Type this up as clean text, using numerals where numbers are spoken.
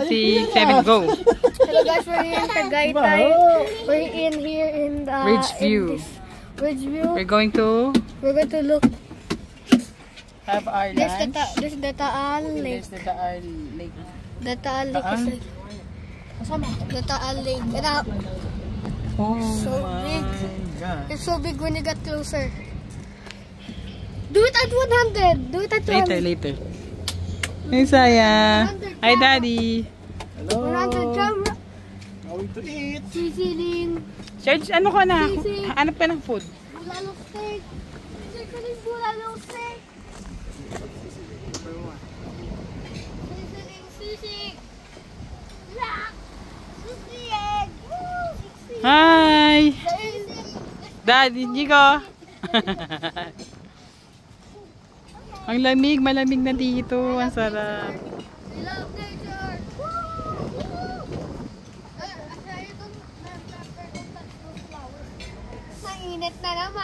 Si Kevin, go. Hello guys, we're here in Tagaytay. We're here in the Ridgeview. Ridgeview. We're going to look. have our There's lunch. the Taal Lake. There's the Taal Lake. The Taal Lake is like. The Taal Lake. Oh So my big. God. It's so big when you get closer. Do it at 100. Do it at 100. Later. Hey, Saya. Hi, Daddy. Hello. 100 camera. Going to eat. Sisilin. George, ano ka na? Hanap ka ng food. Bulalong steak. Sisilin bulalong steak. Sisilin sisig. Yak. Sisig. Hi! Daddy, Nico. Ang lamig, malamig na dito. Ang sarap. We love nature. Mainit na naman.